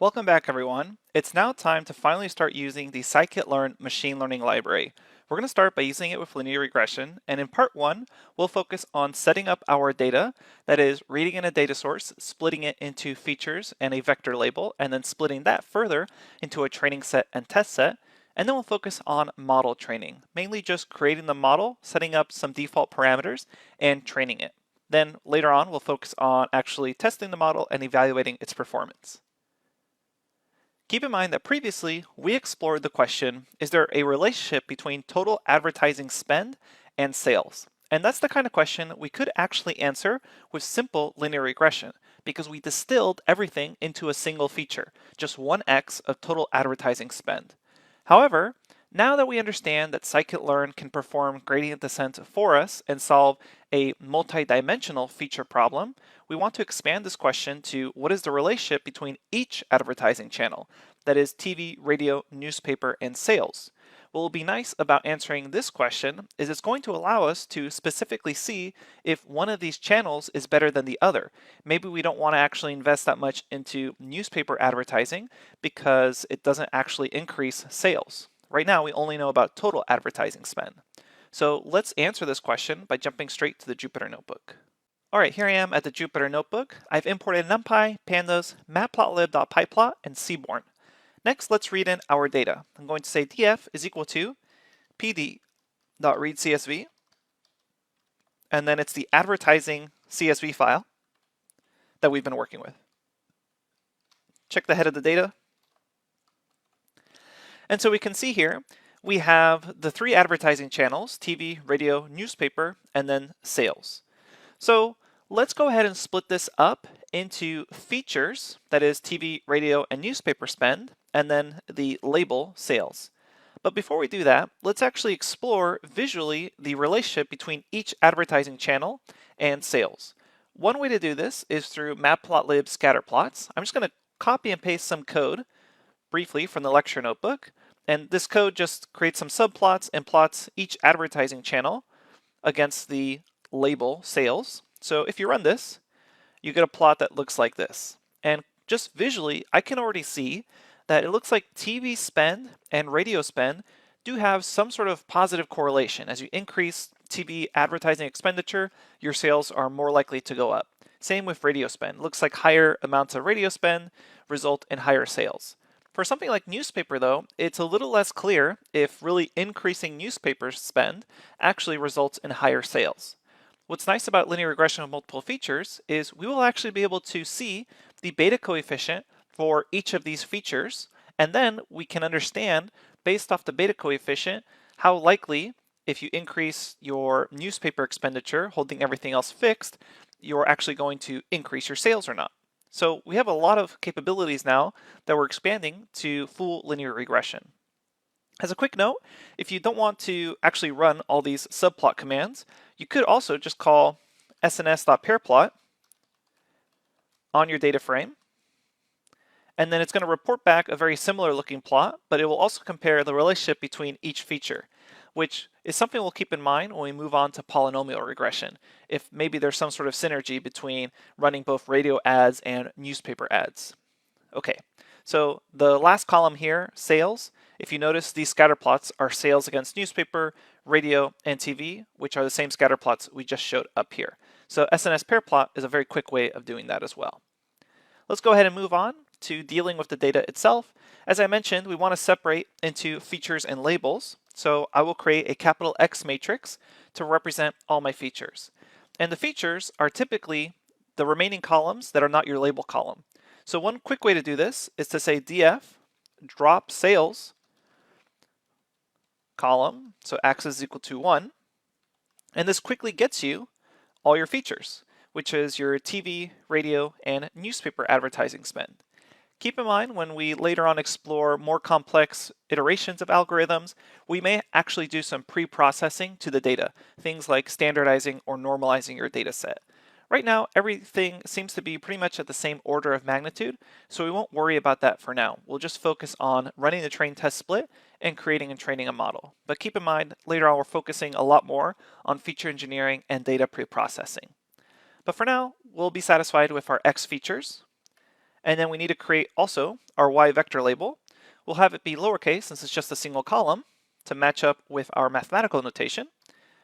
Welcome back, everyone. It's now time to finally start using the scikit-learn machine learning library. We're going to start by using it with linear regression, and in part one, we'll focus on setting up our data, that is, reading in a data source, splitting it into features and a vector label, and then splitting that further into a training set and test set. And then we'll focus on model training, mainly just creating the model, setting up some default parameters, and training it. Then later on, we'll focus on actually testing the model and evaluating its performance. Keep in mind that previously we explored the question, is there a relationship between total advertising spend and sales? And that's the kind of question we could actually answer with simple linear regression because we distilled everything into a single feature, just 1x of total advertising spend. However, now that we understand that scikit-learn can perform gradient descent for us and solve a multi-dimensional feature problem, we want to expand this question to what is the relationship between each advertising channel, that is TV, radio, newspaper, and sales. What will be nice about answering this question is it's going to allow us to specifically see if one of these channels is better than the other. Maybe we don't want to actually invest that much into newspaper advertising because it doesn't actually increase sales. Right now, we only know about total advertising spend. So let's answer this question by jumping straight to the Jupyter Notebook. All right, here I am at the Jupyter Notebook. I've imported NumPy, Pandas, Matplotlib.pyplot, and Seaborn. Next, let's read in our data. I'm going to say df is equal to pd.readCSV, and then it's the advertising CSV file that we've been working with. Check the head of the data. And so we can see here, we have the three advertising channels, TV, radio, newspaper, and then sales. So let's go ahead and split this up into features, that is TV, radio, and newspaper spend, and then the label sales. But before we do that, let's actually explore visually the relationship between each advertising channel and sales. One way to do this is through Matplotlib scatter plots. I'm just going to copy and paste some code briefly from the lecture notebook. And this code just creates some subplots and plots each advertising channel against the label sales. So if you run this, you get a plot that looks like this. And just visually, I can already see that it looks like TV spend and radio spend do have some sort of positive correlation. As you increase TV advertising expenditure, your sales are more likely to go up. Same with radio spend. It looks like higher amounts of radio spend result in higher sales. For something like newspaper though, it's a little less clear if really increasing newspaper spend actually results in higher sales. What's nice about linear regression with multiple features is we will actually be able to see the beta coefficient for each of these features, and then we can understand, based off the beta coefficient, how likely, if you increase your newspaper expenditure, holding everything else fixed, you're actually going to increase your sales or not. So we have a lot of capabilities now that we're expanding to full linear regression. As a quick note, if you don't want to actually run all these subplot commands, you could also just call sns.pairplot on your data frame, and then it's going to report back a very similar looking plot, but it will also compare the relationship between each feature, which is something we'll keep in mind when we move on to polynomial regression, if maybe there's some sort of synergy between running both radio ads and newspaper ads. Okay, so the last column here, sales, if you notice these scatter plots are sales against newspaper, radio, and TV, which are the same scatter plots we just showed up here. So SNS pair plot is a very quick way of doing that as well. Let's go ahead and move on to dealing with the data itself. As I mentioned, we want to separate into features and labels. So I will create a capital X matrix to represent all my features. And the features are typically the remaining columns that are not your label column. So one quick way to do this is to say df drop sales column, so axis is equal to 1. And this quickly gets you all your features, which is your TV, radio, and newspaper advertising spend. Keep in mind when we later on explore more complex iterations of algorithms, we may actually do some pre-processing to the data, things like standardizing or normalizing your data set. Right now, everything seems to be pretty much at the same order of magnitude, so we won't worry about that for now. We'll just focus on running the train test split and creating and training a model. But keep in mind, later on we're focusing a lot more on feature engineering and data pre-processing. But for now, we'll be satisfied with our X features. And then we need to create also our y vector label. We'll have it be lowercase since it's just a single column to match up with our mathematical notation.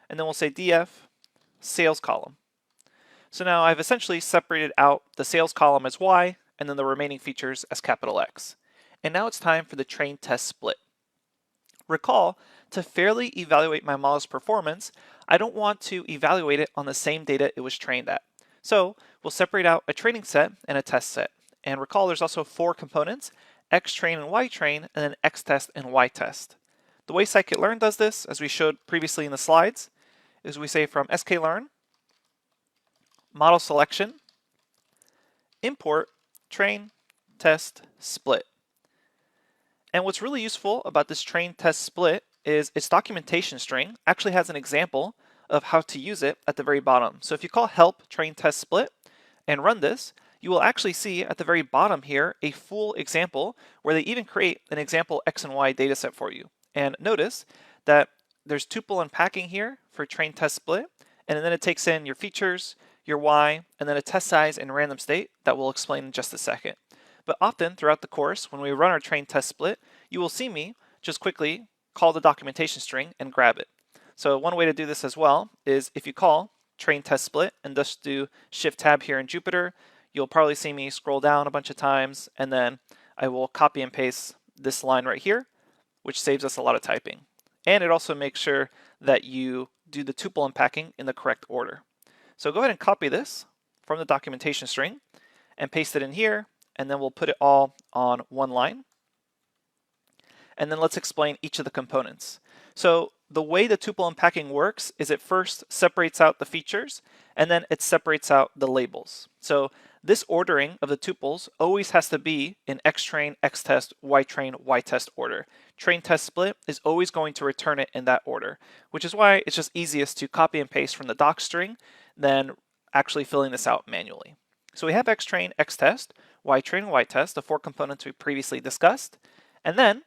And then we'll say df sales column. So now I've essentially separated out the sales column as y and then the remaining features as capital X. And now it's time for the train test split. Recall, to fairly evaluate my model's performance, I don't want to evaluate it on the same data it was trained at. So we'll separate out a training set and a test set. And recall there's also 4 components, xtrain and ytrain, and then xtest and ytest. The way scikit-learn does this, as we showed previously in the slides, is we say from sklearn, model selection, import, train, test, split. And what's really useful about this train test split is its documentation string actually has an example of how to use it at the very bottom. So if you call help train test split and run this, you will actually see at the very bottom here a full example where they even create an example X and Y dataset for you. And notice that there's tuple unpacking here for train test split, and then it takes in your features, your Y, and then a test size and random state that we'll explain in just a second. But often throughout the course, when we run our train test split, you will see me just quickly call the documentation string and grab it. So one way to do this as well is if you call train test split and just do shift tab here in Jupyter, you'll probably see me scroll down a bunch of times, and then I will copy and paste this line right here, which saves us a lot of typing. And it also makes sure that you do the tuple unpacking in the correct order. So go ahead and copy this from the documentation string and paste it in here, and then we'll put it all on one line. And then let's explain each of the components. So the way the tuple unpacking works is it first separates out the features, and then it separates out the labels. So this ordering of the tuples always has to be in xtrain, xtest, ytrain, ytest order. Train test split is always going to return it in that order, which is why it's just easiest to copy and paste from the doc string than actually filling this out manually. So we have xtrain, xtest, ytrain, ytest, the 4 components we previously discussed. And then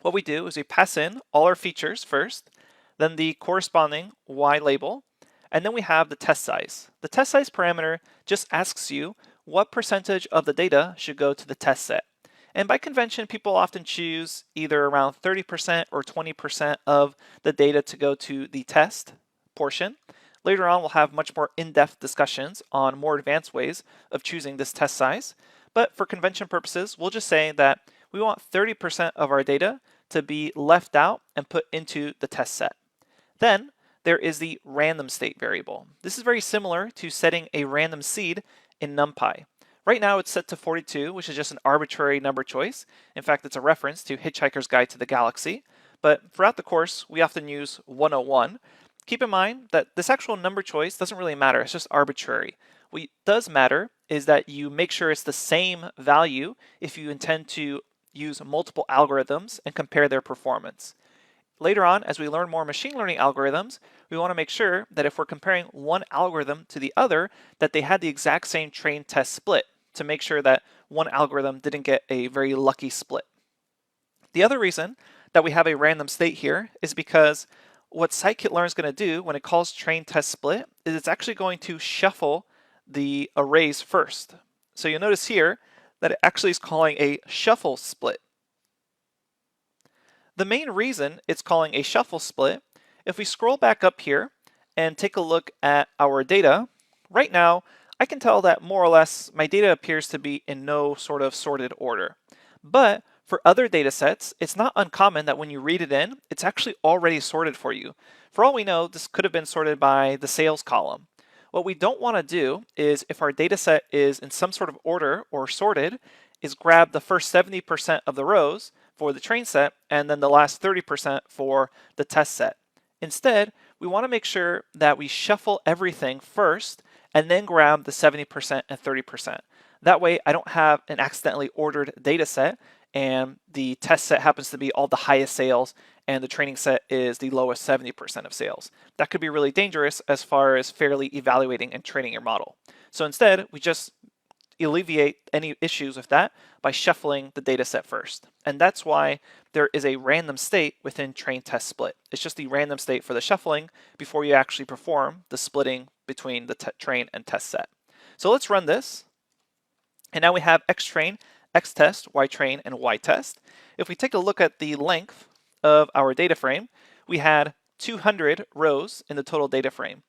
what we do is we pass in all our features first, then the corresponding y label, and then we have the test size. The test size parameter just asks you what percentage of the data should go to the test set. And by convention, people often choose either around 30% or 20% of the data to go to the test portion. Later on, we'll have much more in-depth discussions on more advanced ways of choosing this test size. But for convention purposes, we'll just say that we want 30% of our data to be left out and put into the test set. Then there is the random state variable. This is very similar to setting a random seed in NumPy. Right now it's set to 42, which is just an arbitrary number choice. In fact, it's a reference to Hitchhiker's Guide to the Galaxy. But throughout the course, we often use 101. Keep in mind that this actual number choice doesn't really matter, it's just arbitrary. What does matter is that you make sure it's the same value if you intend to use multiple algorithms and compare their performance. Later on, as we learn more machine learning algorithms, we want to make sure that if we're comparing one algorithm to the other, that they had the exact same train test split to make sure that one algorithm didn't get a very lucky split. The other reason that we have a random state here is because what scikit-learn is going to do when it calls train test split is it's actually going to shuffle the arrays first. So you'll notice here that it actually is calling a shuffle split. The main reason it's calling a shuffle split, if we scroll back up here and take a look at our data, right now I can tell that more or less my data appears to be in no sort of sorted order. But for other data sets, it's not uncommon that when you read it in, it's actually already sorted for you. For all we know, this could have been sorted by the sales column. What we don't want to do is, if our data set is in some sort of order or sorted, is grab the first 70% of the rows for the train set and then the last 30% for the test set. Instead, we want to make sure that we shuffle everything first and then grab the 70% and 30%. That way I don't have an accidentally ordered data set and the test set happens to be all the highest sales and the training set is the lowest 70% of sales. That could be really dangerous as far as fairly evaluating and training your model. So instead, we just alleviate any issues with that by shuffling the data set first. And that's why there is a random state within train test split. It's just the random state for the shuffling before you actually perform the splitting between the train and test set. So let's run this. And now we have xtrain, xtest, ytrain, and ytest. If we take a look at the length of our data frame, we had 200 rows in the total data frame.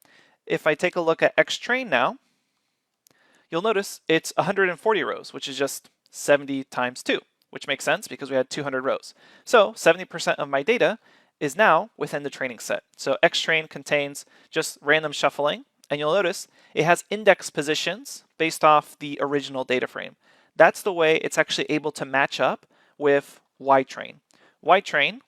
If I take a look at xtrain now, you'll notice it's 140 rows, which is just 70 times 2, which makes sense because we had 200 rows. So 70% of my data is now within the training set. So xtrain contains just random shuffling, and you'll notice it has index positions based off the original data frame. That's the way it's actually able to match up with ytrain. Ytrain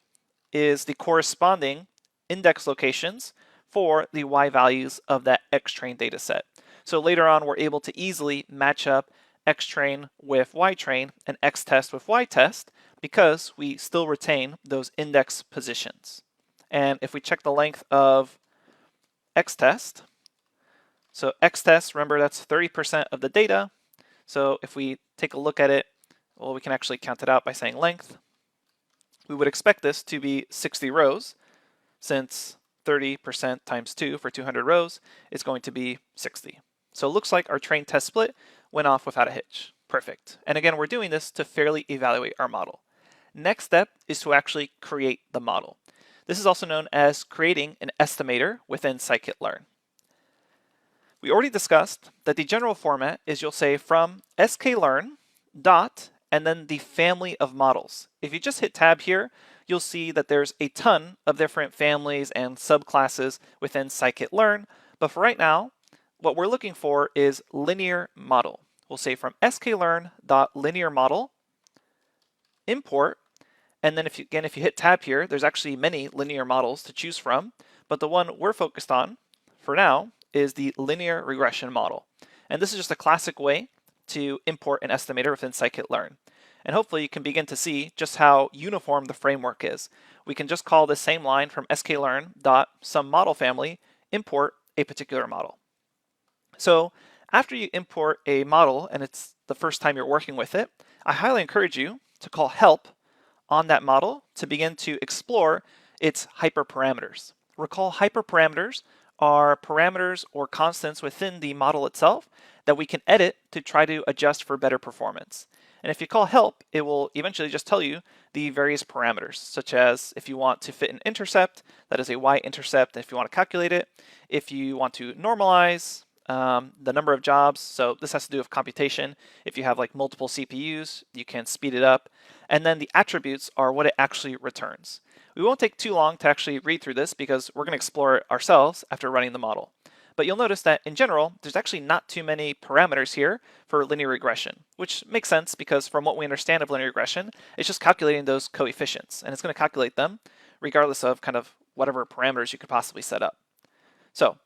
is the corresponding index locations for the y values of that xtrain data set. So later on, we're able to easily match up xtrain with ytrain and xtest with ytest because we still retain those index positions. And if we check the length of xtest, so xtest, remember that's 30% of the data. So if we take a look at it, well, we can actually count it out by saying length. We would expect this to be 60 rows, since 30% times 2 for 200 rows is going to be 60. So it looks like our train test split went off without a hitch. Perfect. And again, we're doing this to fairly evaluate our model. Next step is to actually create the model. This is also known as creating an estimator within scikit-learn. We already discussed that the general format is you'll say from sklearn dot and then the family of models. If you just hit tab here, you'll see that there's a ton of different families and subclasses within scikit-learn, but for right now, what we're looking for is linear model. We'll say from sklearn.linearModel, import, and then if you hit tab here, there's actually many linear models to choose from, but the one we're focused on for now is the linear regression model. And this is just a classic way to import an estimator within scikit-learn. And hopefully you can begin to see just how uniform the framework is. We can just call this same line from sklearn.someModelFamily import a particular model. So after you import a model and it's the first time you're working with it, I highly encourage you to call help on that model to begin to explore its hyperparameters. Recall hyperparameters are parameters or constants within the model itself that we can edit to try to adjust for better performance. And if you call help, it will eventually just tell you the various parameters, such as if you want to fit an intercept, that is a y-intercept if you want to calculate it. If you want to normalize the number of jobs, so this has to do with computation. If you have like multiple CPUs, you can speed it up. And then the attributes are what it actually returns. We won't take too long to actually read through this because we're going to explore it ourselves after running the model. But you'll notice that in general, there's actually not too many parameters here for linear regression, which makes sense because from what we understand of linear regression, it's just calculating those coefficients, and it's going to calculate them regardless of kind of whatever parameters you could possibly set up. So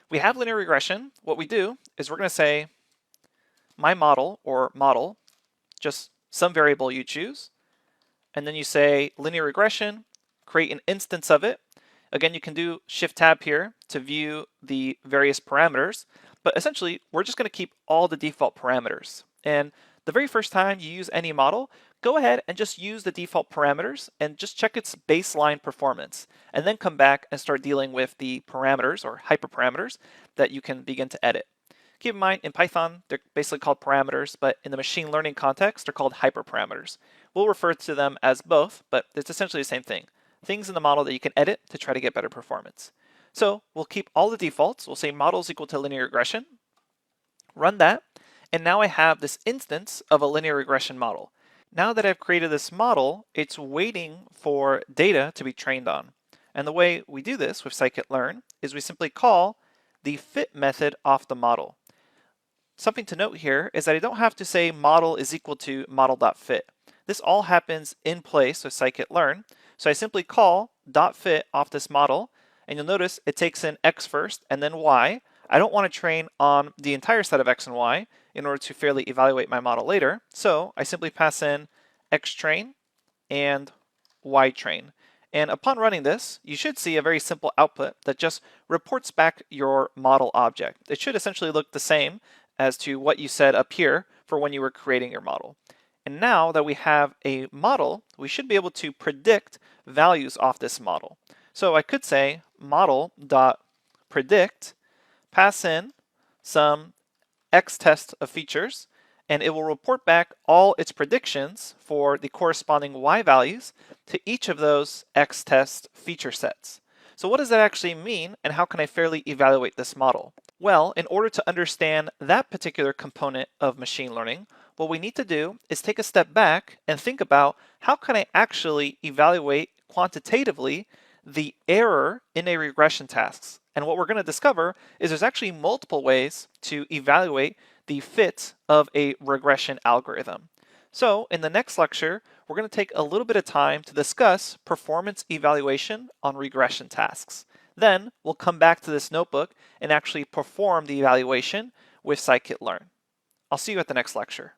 we have linear regression. What we do is we're going to say my model or model, just some variable you choose, and then you say linear regression, create an instance of it. Again, you can do Shift Tab here to view the various parameters, but essentially we're just going to keep all the default parameters. And the very first time you use any model, go ahead and just use the default parameters and just check its baseline performance, and then come back and start dealing with the parameters or hyperparameters that you can begin to edit. Keep in mind, in Python, they're basically called parameters, but in the machine learning context, they're called hyperparameters. We'll refer to them as both, but it's essentially the same thing. Things in the model that you can edit to try to get better performance. So we'll keep all the defaults. We'll say model is equal to linear regression, run that, and now I have this instance of a linear regression model. Now that I've created this model, it's waiting for data to be trained on. And the way we do this with scikit-learn is we simply call the fit method off the model. Something to note here is that I don't have to say model is equal to model.fit. This all happens in place with scikit-learn. So I simply call .fit off this model, and you'll notice it takes in x first and then y. I don't want to train on the entire set of x and y in order to fairly evaluate my model later. So I simply pass in xtrain and ytrain. And upon running this, you should see a very simple output that just reports back your model object. It should essentially look the same as to what you said up here for when you were creating your model. And now that we have a model, we should be able to predict values off this model. So I could say model.predict, pass in some x test of features, and it will report back all its predictions for the corresponding y values to each of those X-test feature sets. So what does that actually mean, and how can I fairly evaluate this model? Well, in order to understand that particular component of machine learning, what we need to do is take a step back and think about how can I actually evaluate quantitatively the error in a regression task. And what we're going to discover is there's actually multiple ways to evaluate the fit of a regression algorithm. So in the next lecture, we're going to take a little bit of time to discuss performance evaluation on regression tasks. Then we'll come back to this notebook and actually perform the evaluation with scikit-learn. I'll see you at the next lecture.